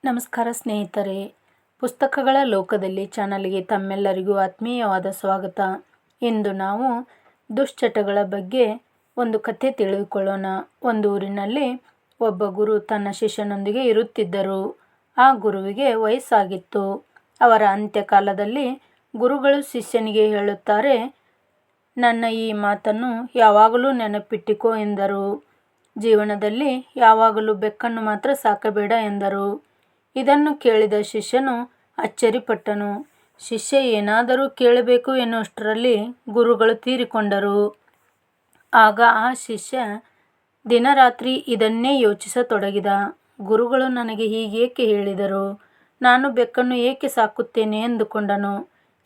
ನಮಸ್ಕಾರ ಸ್ನೇಹಿತರೆ, ಪುಸ್ತಕಗಳ ಲೋಕದಲ್ಲಿ ಚಾನಲ್ಗೆ ತಮ್ಮೆಲ್ಲರಿಗೂ ಆತ್ಮೀಯವಾದ ಸ್ವಾಗತ. ಇಂದು ನಾವು ದುಶ್ಚಟಗಳ ಬಗ್ಗೆ ಒಂದು ಕಥೆ ತಿಳಿದುಕೊಳ್ಳೋಣ. ಒಂದು ಊರಿನಲ್ಲಿ ಒಬ್ಬ ಗುರು ತನ್ನ ಶಿಷ್ಯನೊಂದಿಗೆ ಇರುತ್ತಿದ್ದರು. ಆ ಗುರುವಿಗೆ ವಯಸ್ಸಾಗಿತ್ತು. ಅವರ ಅಂತ್ಯಕಾಲದಲ್ಲಿ ಗುರುಗಳು ಶಿಷ್ಯನಿಗೆ ಹೇಳುತ್ತಾರೆ, ನನ್ನ ಈ ಮಾತನ್ನು ಯಾವಾಗಲೂ ನೆನಪಿಟ್ಟಿಕೋ ಎಂದರು. ಜೀವನದಲ್ಲಿ ಯಾವಾಗಲೂ ಬೆಕ್ಕನ್ನು ಮಾತ್ರ ಸಾಕಬೇಡ ಎಂದರು. ಇದನ್ನು ಕೇಳಿದ ಶಿಷ್ಯನು ಅಚ್ಚರಿಪಟ್ಟನು. ಶಿಷ್ಯ ಏನಾದರೂ ಕೇಳಬೇಕು ಎನ್ನುವಷ್ಟರಲ್ಲಿ ಗುರುಗಳು ತೀರಿಕೊಂಡರು. ಆಗ ಆ ಶಿಷ್ಯ ದಿನರಾತ್ರಿ ಇದನ್ನೇ ಯೋಚಿಸತೊಡಗಿದ. ಗುರುಗಳು ನನಗೆ ಹೀಗೇಕೆ ಹೇಳಿದರು? ನಾನು ಬೆಕ್ಕನ್ನು ಏಕೆ ಸಾಕುತ್ತೇನೆ ಎಂದುಕೊಂಡನು.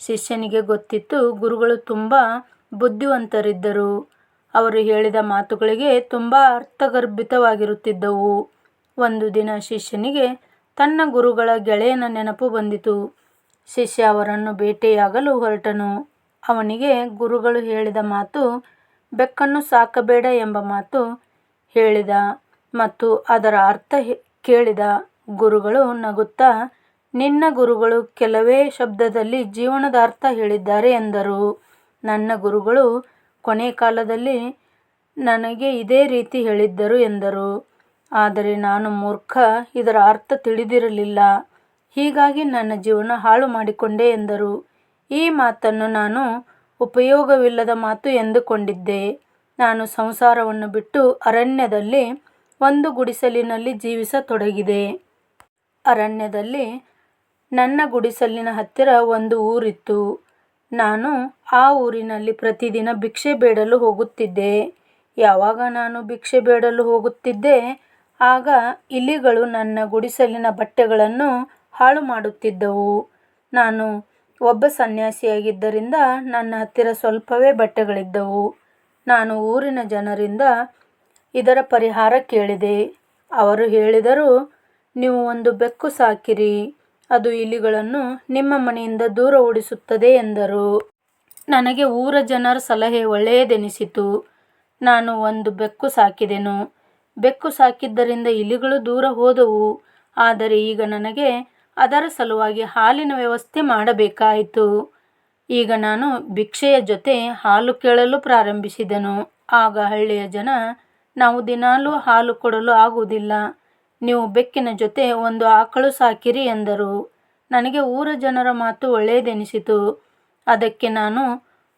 ಶಿಷ್ಯನಿಗೆ ಗೊತ್ತಿತ್ತು, ಗುರುಗಳು ತುಂಬ ಬುದ್ಧಿವಂತರಿದ್ದರು. ಅವರು ಹೇಳಿದ ಮಾತುಗಳಿಗೆ ತುಂಬ ಅರ್ಥಗರ್ಭಿತವಾಗಿರುತ್ತಿದ್ದವು. ಒಂದು ದಿನ ಶಿಷ್ಯನಿಗೆ ತನ್ನ ಗುರುಗಳ ಗೆಳೆಯನ ನೆನಪು ಬಂದಿತು. ಶಿಷ್ಯ ಅವರನ್ನು ಭೇಟಿಯಾಗಲು ಹೊರಟನು. ಅವನಿಗೆ ಗುರುಗಳು ಹೇಳಿದ ಮಾತು, ಬೆಕ್ಕನ್ನು ಸಾಕಬೇಡ ಎಂಬ ಮಾತು ಹೇಳಿದ ಮತ್ತು ಅದರ ಅರ್ಥ ಕೇಳಿದ. ಗುರುಗಳು ನಗುತ್ತಾ, ನಿನ್ನ ಗುರುಗಳು ಕೆಲವೇ ಶಬ್ದದಲ್ಲಿ ಜೀವನದ ಅರ್ಥ ಹೇಳಿದ್ದಾರೆ ಎಂದರು. ನನ್ನ ಗುರುಗಳು ಕೊನೆ ಕಾಲದಲ್ಲಿ ನನಗೆ ಇದೇ ರೀತಿ ಹೇಳಿದ್ದರು ಎಂದರು. ಆದರೆ ನಾನು ಮೂರ್ಖ, ಇದರ ಅರ್ಥ ತಿಳಿದಿರಲಿಲ್ಲ. ಹೀಗಾಗಿ ನನ್ನ ಜೀವನ ಹಾಳು ಮಾಡಿಕೊಂಡೆ ಎಂದರು. ಈ ಮಾತನ್ನು ನಾನು ಉಪಯೋಗವಿಲ್ಲದ ಮಾತು ಎಂದುಕೊಂಡಿದ್ದೆ. ನಾನು ಸಂಸಾರವನ್ನು ಬಿಟ್ಟು ಅರಣ್ಯದಲ್ಲಿ ಒಂದು ಗುಡಿಸಲಿನಲ್ಲಿ ಜೀವಿಸತೊಡಗಿದೆ. ಅರಣ್ಯದಲ್ಲಿ ನನ್ನ ಗುಡಿಸಲಿನ ಹತ್ತಿರ ಒಂದು ಊರಿತ್ತು. ನಾನು ಆ ಊರಿನಲ್ಲಿ ಪ್ರತಿದಿನ ಭಿಕ್ಷೆ ಬೇಡಲು ಹೋಗುತ್ತಿದ್ದೆ. ಯಾವಾಗ ನಾನು ಭಿಕ್ಷೆ ಬೇಡಲು ಹೋಗುತ್ತಿದ್ದೆ, ಆಗ ಇಲಿಗಳು ನನ್ನ ಗುಡಿಸಲಿನ ಬಟ್ಟೆಗಳನ್ನು ಹಾಳು ಮಾಡುತ್ತಿದ್ದವು. ನಾನು ಒಬ್ಬ ಸನ್ಯಾಸಿಯಾಗಿದ್ದರಿಂದ ನನ್ನ ಹತ್ತಿರ ಸ್ವಲ್ಪವೇ ಬಟ್ಟೆಗಳಿದ್ದವು. ನಾನು ಊರಿನ ಜನರಿಂದ ಇದರ ಪರಿಹಾರ ಕೇಳಿದೆ. ಅವರು ಹೇಳಿದರು, ನೀವು ಒಂದು ಬೆಕ್ಕು ಸಾಕಿರಿ, ಅದು ಇಲಿಗಳನ್ನು ನಿಮ್ಮ ಮನೆಯಿಂದ ದೂರ ಓಡಿಸುತ್ತದೆ ಎಂದರು. ನನಗೆ ಊರ ಜನರ ಸಲಹೆ ಒಳ್ಳೆಯದೆನಿಸಿತು. ನಾನು ಒಂದು ಬೆಕ್ಕು ಸಾಕಿದೆನು. ಬೆಕ್ಕು ಸಾಕಿದ್ದರಿಂದ ಇಲಿಗಳು ದೂರ ಹೋದವು. ಆದರೆ ಈಗ ನನಗೆ ಅದರ ಸಲುವಾಗಿ ಹಾಲಿನ ವ್ಯವಸ್ಥೆ ಮಾಡಬೇಕಾಯಿತು. ಈಗ ನಾನು ಭಿಕ್ಷೆಯ ಜೊತೆ ಹಾಲು ಕೇಳಲು ಪ್ರಾರಂಭಿಸಿದೆನು. ಆಗ ಹಳ್ಳಿಯ ಜನ, ನಾವು ದಿನಾಲೂ ಹಾಲು ಕೊಡಲು ಆಗುವುದಿಲ್ಲ, ನೀವು ಬೆಕ್ಕಿನ ಜೊತೆ ಒಂದು ಆಕಳು ಸಾಕಿರಿ ಎಂದರು. ನನಗೆ ಊರ ಜನರ ಮಾತು ಒಳ್ಳೆಯದೆನಿಸಿತು. ಅದಕ್ಕೆ ನಾನು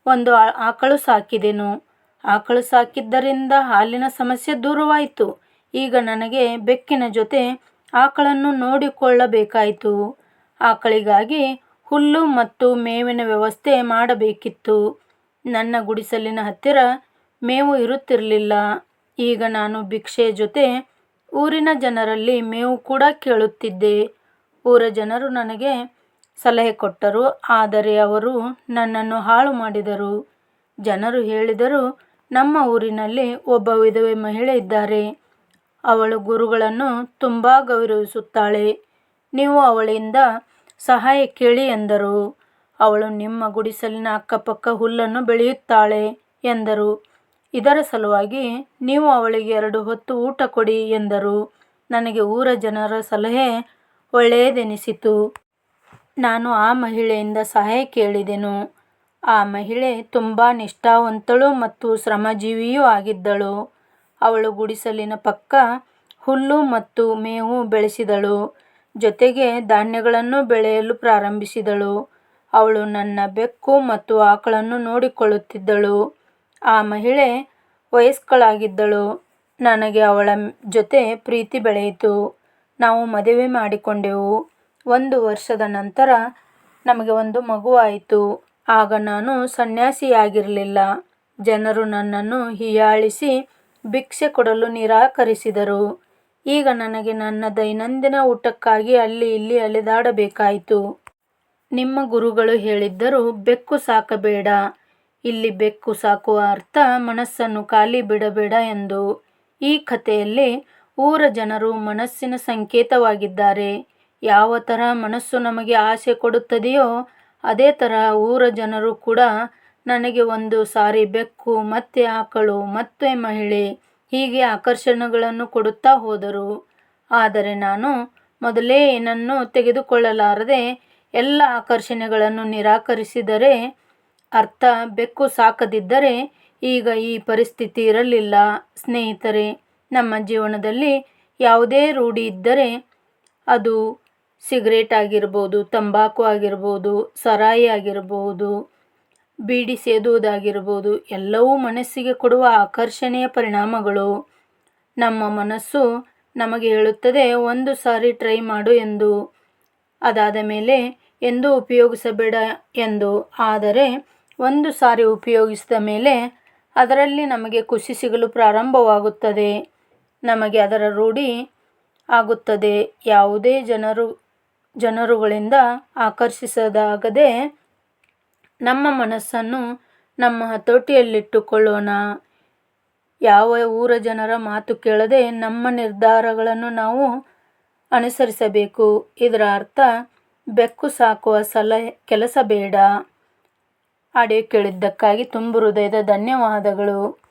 ಒಂದು ಆಕಳು ಸಾಕಿದೆನು. ಆಕಳು ಸಾಕಿದ್ದರಿಂದ ಹಾಲಿನ ಸಮಸ್ಯೆ ದೂರವಾಯಿತು. ಈಗ ನನಗೆ ಬೆಕ್ಕಿನ ಜೊತೆ ಆಕಳನ್ನು ನೋಡಿಕೊಳ್ಳಬೇಕಾಯಿತು. ಆಕಳಿಗಾಗಿ ಹುಲ್ಲು ಮತ್ತು ಮೇವಿನ ವ್ಯವಸ್ಥೆ ಮಾಡಬೇಕಿತ್ತು. ನನ್ನ ಗುಡಿಸಲಿನ ಹತ್ತಿರ ಮೇವು ಇರುತ್ತಿರಲಿಲ್ಲ. ಈಗ ನಾನು ಭಿಕ್ಷೆಯ ಜೊತೆ ಊರಿನ ಜನರಲ್ಲಿ ಮೇವು ಕೂಡ ಕೇಳುತ್ತಿದ್ದೆ. ಊರ ಜನರು ನನಗೆ ಸಲಹೆ ಕೊಟ್ಟರು, ಆದರೆ ಅವರು ನನ್ನನ್ನು ಹಾಳು ಮಾಡಿದರು. ಜನರು ಹೇಳಿದರು, ನಮ್ಮ ಊರಿನಲ್ಲಿ ಒಬ್ಬ ವಿಧವೆ ಮಹಿಳೆ ಇದ್ದಾರೆ. ಅವಳು ಗುರುಗಳನ್ನು ತುಂಬ ಗೌರವಿಸುತ್ತಾಳೆ. ನೀವು ಅವಳಿಂದ ಸಹಾಯ ಕೇಳಿ ಎಂದರು. ಅವಳು ನಿಮ್ಮ ಗುಡಿಸಲಿನ ಅಕ್ಕಪಕ್ಕ ಹುಲ್ಲನ್ನು ಬೆಳೆಯುತ್ತಾಳೆ ಎಂದರು. ಇದರ ಸಲುವಾಗಿ ನೀವು ಅವಳಿಗೆ 2 ಹೊತ್ತು ಊಟ ಕೊಡಿ ಎಂದರು. ನನಗೆ ಊರ ಜನರ ಸಲಹೆ ಒಳ್ಳೆಯದೆನಿಸಿತು. ನಾನು ಆ ಮಹಿಳೆಯಿಂದ ಸಹಾಯ ಕೇಳಿದೆನು. ಆ ಮಹಿಳೆ ತುಂಬ ನಿಷ್ಠಾವಂತಳು ಮತ್ತು ಶ್ರಮಜೀವಿಯೂ ಆಗಿದ್ದಳು. ಅವಳು ಗುಡಿಸಲಿನ ಪಕ್ಕ ಹುಲ್ಲು ಮತ್ತು ಮೇವು ಬೆಳೆಸಿದಳು. ಜೊತೆಗೆ ಧಾನ್ಯಗಳನ್ನು ಬೆಳೆಯಲು ಪ್ರಾರಂಭಿಸಿದಳು. ಅವಳು ನನ್ನ ಬೆಕ್ಕು ಮತ್ತು ಆಕಳನ್ನು ನೋಡಿಕೊಳ್ಳುತ್ತಿದ್ದಳು. ಆ ಮಹಿಳೆ ವಯಸ್ಕಳಾಗಿದ್ದಳು. ನನಗೆ ಅವಳ ಜೊತೆ ಪ್ರೀತಿ ಬೆಳೆಯಿತು. ನಾವು ಮದುವೆ ಮಾಡಿಕೊಂಡೆವು. 1 ವರ್ಷದ ನಂತರ ನಮಗೆ ಒಂದು ಮಗುವಾಯಿತು. ಆಗ ನಾನು ಸನ್ಯಾಸಿಯಾಗಿರಲಿಲ್ಲ. ಜನರು ನನ್ನನ್ನು ಹೀಯಾಳಿಸಿ ಭಿಕ್ಷೆ ಕೊಡಲು ನಿರಾಕರಿಸಿದರು. ಈಗ ನನಗೆ ನನ್ನ ದೈನಂದಿನ ಊಟಕ್ಕಾಗಿ ಅಲ್ಲಿ ಇಲ್ಲಿ ಅಲೆದಾಡಬೇಕಾಯಿತು. ನಿಮ್ಮ ಗುರುಗಳು ಹೇಳಿದ್ದರು, ಬೆಕ್ಕು ಸಾಕಬೇಡ. ಇಲ್ಲಿ ಬೆಕ್ಕು ಸಾಕುವ ಅರ್ಥ ಮನಸ್ಸನ್ನು ಖಾಲಿ ಬಿಡಬೇಡ ಎಂದು. ಈ ಕಥೆಯಲ್ಲಿ ಊರ ಜನರು ಮನಸ್ಸಿನ ಸಂಕೇತವಾಗಿದ್ದಾರೆ. ಯಾವ ತರಹ ಮನಸ್ಸು ನಮಗೆ ಆಸೆ ಕೊಡುತ್ತದೆಯೋ ಅದೇ ತರಹ ಊರ ಜನರು ಕೂಡ ನನಗೆ ಒಂದು ಸಾರಿ ಬೆಕ್ಕು, ಮತ್ತೆ ಆಕಳು, ಮತ್ತೆ ಮಹಿಳೆ, ಹೀಗೆ ಆಕರ್ಷಣೆಗಳನ್ನು ಕೊಡುತ್ತಾ ಹೋದರು. ಆದರೆ ನಾನು ಮೊದಲೇ ಏನನ್ನು ತೆಗೆದುಕೊಳ್ಳಲಾರದೆ ಎಲ್ಲ ಆಕರ್ಷಣೆಗಳನ್ನು ನಿರಾಕರಿಸಿದರೆ ಅರ್ಥ ಬೆಕ್ಕು ಸಾಕದಿದ್ದರೆ ಈಗ ಈ ಪರಿಸ್ಥಿತಿ ಇರಲಿಲ್ಲ. ಸ್ನೇಹಿತರೆ, ನಮ್ಮ ಜೀವನದಲ್ಲಿ ಯಾವುದೇ ರೂಢಿ ಇದ್ದರೆ ಅದು ಸಿಗರೇಟ್ ಆಗಿರ್ಬೋದು, ತಂಬಾಕು ಆಗಿರ್ಬೋದು, ಸರಾಯಿ ಆಗಿರ್ಬೋದು, ಬೀಡಿ ಸೇದುವುದಾಗಿರ್ಬೋದು, ಎಲ್ಲವೂ ಮನಸ್ಸಿಗೆ ಕೊಡುವ ಆಕರ್ಷಣೆಯ ಪರಿಣಾಮಗಳು. ನಮ್ಮ ಮನಸ್ಸು ನಮಗೆ ಹೇಳುತ್ತದೆ ಒಂದು ಸಾರಿ ಟ್ರೈ ಮಾಡು ಎಂದು, ಅದಾದ ಮೇಲೆ ಎಂದೂ ಉಪಯೋಗಿಸಬೇಡ ಎಂದು. ಆದರೆ ಒಂದು ಸಾರಿ ಉಪಯೋಗಿಸಿದ ಮೇಲೆ ಅದರಲ್ಲಿ ನಮಗೆ ಖುಷಿ ಸಿಗಲು ಪ್ರಾರಂಭವಾಗುತ್ತದೆ, ನಮಗೆ ಅದರ ರೂಢಿ ಆಗುತ್ತದೆ. ಯಾವುದೇ ಜನರುಗಳಿಂದ ಆಕರ್ಷಿಸದಾಗದೆ ನಮ್ಮ ಮನಸ್ಸನ್ನು ನಮ್ಮ ಹತೋಟಿಯಲ್ಲಿಟ್ಟುಕೊಳ್ಳೋಣ. ಯಾವ ಊರ ಜನರ ಮಾತು ಕೇಳದೆ ನಮ್ಮ ನಿರ್ಧಾರಗಳನ್ನು ನಾವು ಅನುಸರಿಸಬೇಕು. ಇದರ ಅರ್ಥ ಬೆಕ್ಕು ಸಾಕುವ ಕೆಲಸ ಬೇಡ. ಆಡಿಯೋ ಕೇಳಿದ್ದಕ್ಕಾಗಿ ತುಂಬ ಹೃದಯದ ಧನ್ಯವಾದಗಳು.